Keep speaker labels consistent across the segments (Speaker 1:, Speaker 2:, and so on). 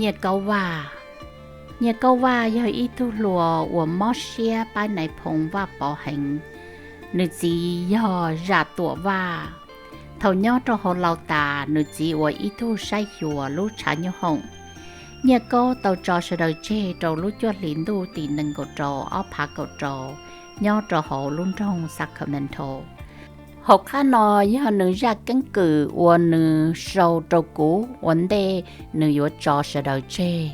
Speaker 1: Nyiaj Kaub Vaj Nyiaj Kaub Vaj giờ ít thu lùa của mót xe bài này phong và bỏ hành nữ chỉ giờ ra tuổi và thầu nhớ cho họ lao tà nữ chỉ của ít thu sai hùa lúc trả nhau hồng Nyiaj Kaub tàu trò sẽ đời chê trò lúc cho lính đu tì nâng cổ trò áo phá cổ trò nhớ trò họ luôn trong Sacramento học khá nói với nữ ra cánh cử của nữ sâu trâu cũ vấn đề nữ yếu trò sẽ đời chê.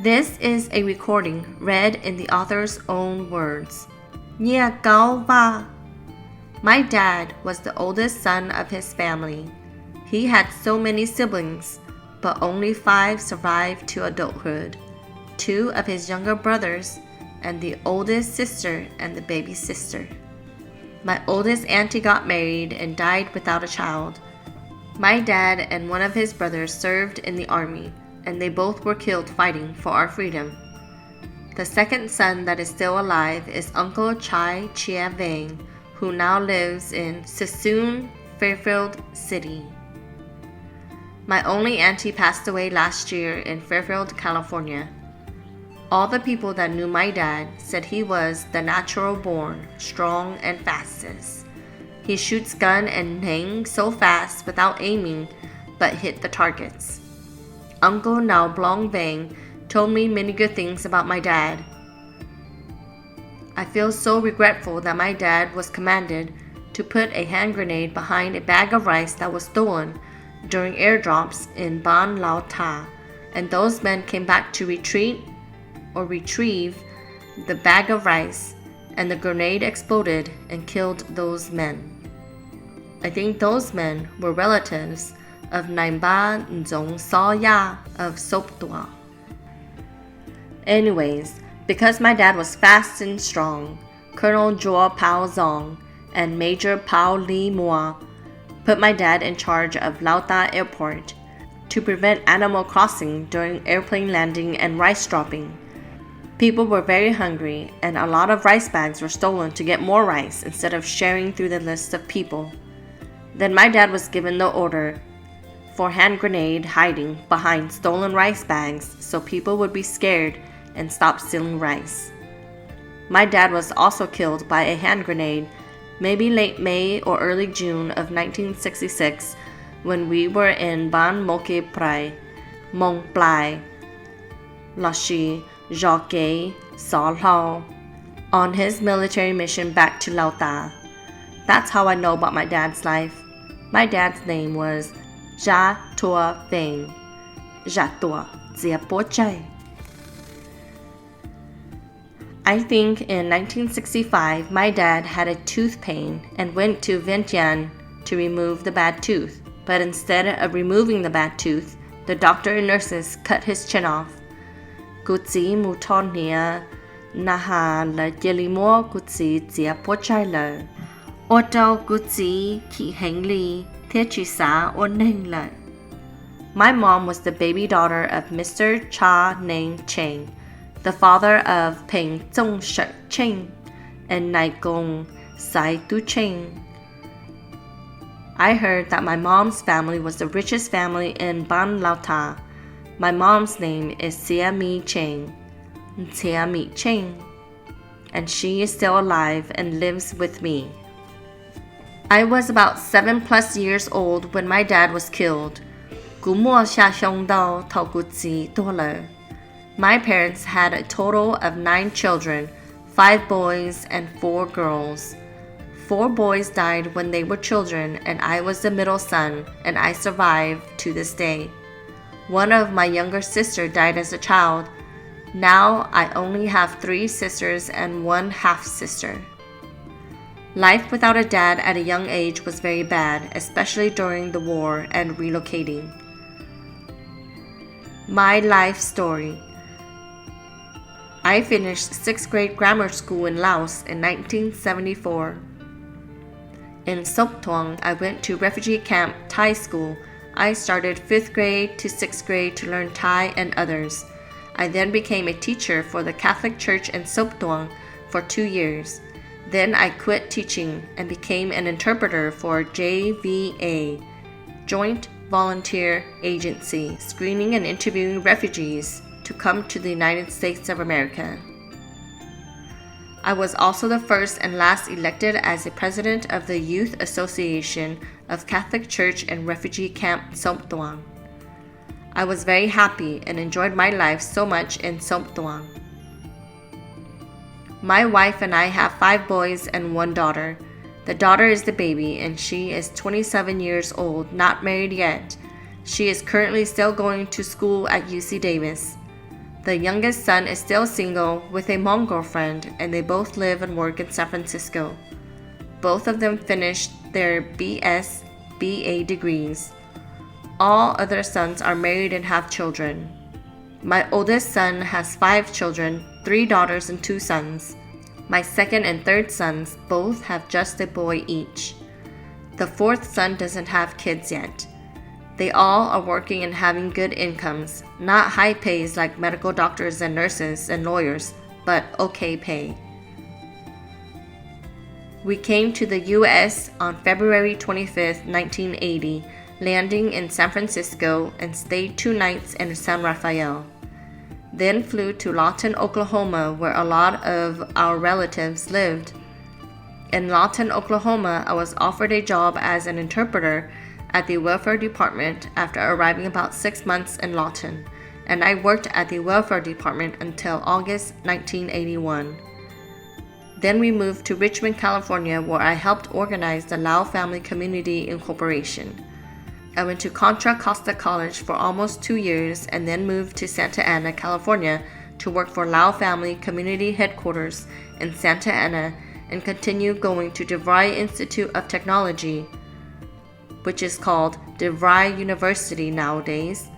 Speaker 2: This is a recording read in the author's own words. Nyiaj Kaub Vaj. My dad was the oldest son of his family. He had so many siblings, but only 5 survived to adulthood. 2 of his younger brothers, and the oldest sister and the baby sister. My oldest auntie got married and died without a child. My dad and one of his brothers served in the army, and they both were killed fighting for our freedom. The second son that is still alive is Uncle Chai Chia Vang, who now lives in Sassoon, Fairfield City. My only auntie passed away last year in Fairfield, California. All the people that knew my dad said he was the natural born, strong and fastest. He shoots gun and hang so fast without aiming, but hit the targets. Uncle Now Blong Vang told me many good things about my dad. I feel so regretful that my dad was commanded to put a hand grenade behind a bag of rice that was stolen during airdrops in Ban Lao Ta, and those men came back to retrieve the bag of rice, and the grenade exploded and killed those men. I think those men were relatives of Naimba Nzong Sa Ya of CEEBTOOM. Anyways, because my dad was fast and strong, Colonel Joa Pao Zong and Major Pao Li Mua put my dad in charge of Lao Ta Airport to prevent animal crossing during airplane landing and rice dropping. People were very hungry, and a lot of rice bags were stolen to get more rice instead of sharing through the list of people. Then my dad was given the order for hand grenade hiding behind stolen rice bags so people would be scared and stop stealing rice. My dad was also killed by a hand grenade maybe late May or early June of 1966 when we were in Ban Moke Prai, Mong Plai, Lashi, Jacques Salhao on his military mission back to Lao Ta. That's how I know about my dad's life. My dad's name was Zaj Tshoob. Jatua Ziapochai. I think in 1965 my dad had a tooth pain and went to Vientiane to remove the bad tooth, but instead of removing the bad tooth, the doctor and nurses cut his chin off. Kutsi mutonia naha la jelimo kutsi zia pochai Oto kutsi ki hengli techisa o nengla. My mom was the baby daughter of Mr. Cha Neng Cheng, the father of Peng Zong Shek Cheng and Nai Gong Sai Tu Cheng. I heard that my mom's family was the richest family in Ban Lao Ta. My mom's name is Sia Mi Cheng, Tia Mi Cheng, and she is still alive and lives with me. I was about 7+ years old when my dad was killed. My parents had a total of 9 children, 5 boys and 4 girls. 4 boys died when they were children, and I was the middle son, and I survived to this day. One of my younger sisters died as a child. Now I only have 3 sisters and 1 half-sister. Life without a dad at a young age was very bad, especially during the war and relocating. My life story. I finished 6th grade grammar school in Laos in 1974. In CEEBTOOM, I went to refugee camp Thai school. I started 5th grade to 6th grade to learn Thai and others. I then became a teacher for the Catholic Church in CEEBTOOM for 2 years. Then I quit teaching and became an interpreter for JVA, Joint volunteer agency screening and interviewing refugees to come to the United States of America. I was also the first and last elected as the president of the Youth Association of Catholic Church and Refugee Camp CEEBTOOM. I was very happy and enjoyed my life so much in CEEBTOOM. My wife and I have 5 boys and 1 daughter. The daughter is the baby and she is 27 years old, not married yet. She is currently still going to school at UC Davis. The youngest son is still single with a Hmong girlfriend and they both live and work in San Francisco. Both of them finished their BS, BA degrees. All other sons are married and have children. My oldest son has 5 children, 3 daughters and 2 sons. My second and third sons both have just a boy each. The 4th son doesn't have kids yet. They all are working and having good incomes, not high pays like medical doctors and nurses and lawyers, but okay pay. We came to the U.S. on February 25, 1980, landing in San Francisco and stayed 2 nights in San Rafael. Then flew to Lawton, Oklahoma, where a lot of our relatives lived. In Lawton, Oklahoma, I was offered a job as an interpreter at the welfare department after arriving about 6 months in Lawton, and I worked at the welfare department until August 1981. Then we moved to Richmond, California, where I helped organize the Lao Family Community Incorporation. I went to Contra Costa College for almost 2 years and then moved to Santa Ana, California to work for Lao Family Community Headquarters in Santa Ana and continued going to DeVry Institute of Technology, which is called DeVry University nowadays.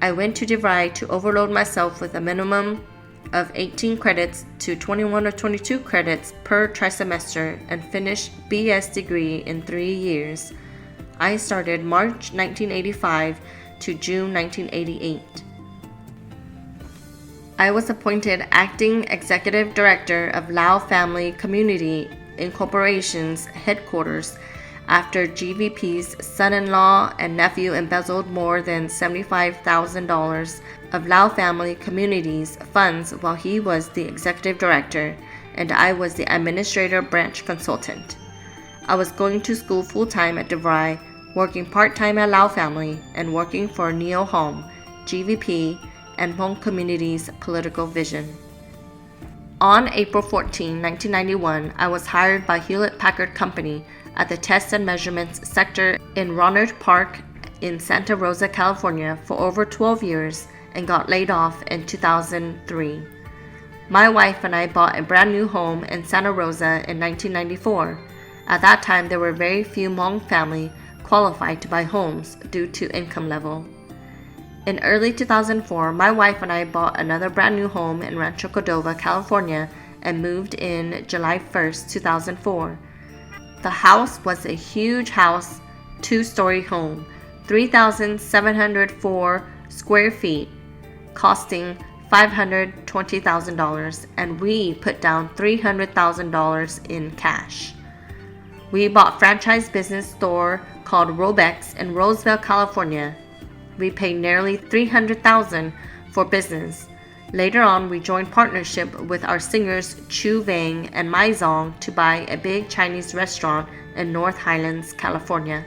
Speaker 2: I went to DeVry to overload myself with a minimum of 18 credits to 21 or 22 credits per trimester and finished BS degree in 3 years. I started March 1985 to June 1988. I was appointed Acting Executive Director of Lao Family Community Incorporation's headquarters after GVP's son-in-law and nephew embezzled more than $75,000 of Lao Family Community's funds while he was the executive director and I was the administrator branch consultant. I was going to school full-time at DeVry, working part-time at Lao Family, and working for Neo Home, GVP, and Hmong Community's political vision. On April 14, 1991, I was hired by Hewlett-Packard Company at the Test and Measurements sector in Rohnert Park in Santa Rosa, California for over 12 years and got laid off in 2003. My wife and I bought a brand new home in Santa Rosa in 1994. At that time, there were very few Hmong families qualified to buy homes due to income level. In early 2004, my wife and I bought another brand new home in Rancho Cordova, California and moved in July 1st, 2004. The house was a huge house, 2-story home, 3,704 square feet, costing $520,000, and we put down $300,000 in cash. We bought franchise business store called Robex in Roseville, California. We paid nearly $300,000 for business. Later on, we joined partnership with our singers Chu Vang and Mai Zong to buy a big Chinese restaurant in North Highlands, California.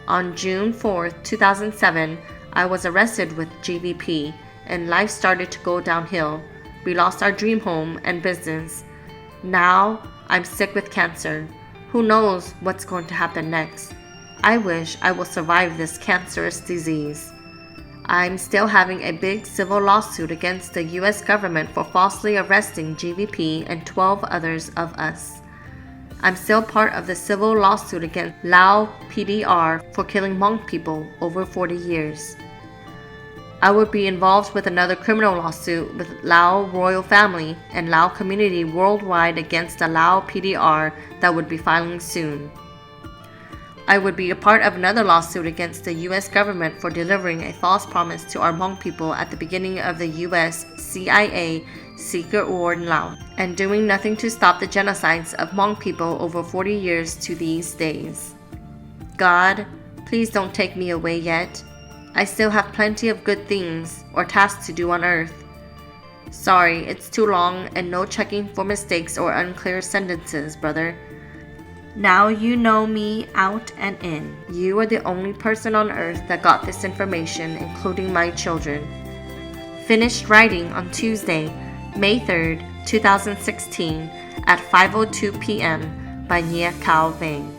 Speaker 2: On June 4, 2007, I was arrested with GVP and life started to go downhill. We lost our dream home and business. Now, I'm sick with cancer. Who knows what's going to happen next? I wish I will survive this cancerous disease. I'm still having a big civil lawsuit against the U.S. government for falsely arresting GVP and 12 others of us. I'm still part of the civil lawsuit against Lao PDR for killing Hmong people over 40 years. I would be involved with another criminal lawsuit with Lao royal family and Lao community worldwide against the Lao PDR that would be filing soon. I would be a part of another lawsuit against the U.S. government for delivering a false promise to our Hmong people at the beginning of the U.S. CIA secret war in Laos, and doing nothing to stop the genocides of Hmong people over 40 years to these days. God, Please don't take me away yet. I still have plenty of good things or tasks to do on Earth. Sorry, it's too long and no checking for mistakes or unclear sentences, brother. Now you know me out and in. You are the only person on Earth that got this information, including my children. Finished writing on Tuesday, May 3rd, 2016 at 5:02 p.m. by Nyiaj Kaub Vaj.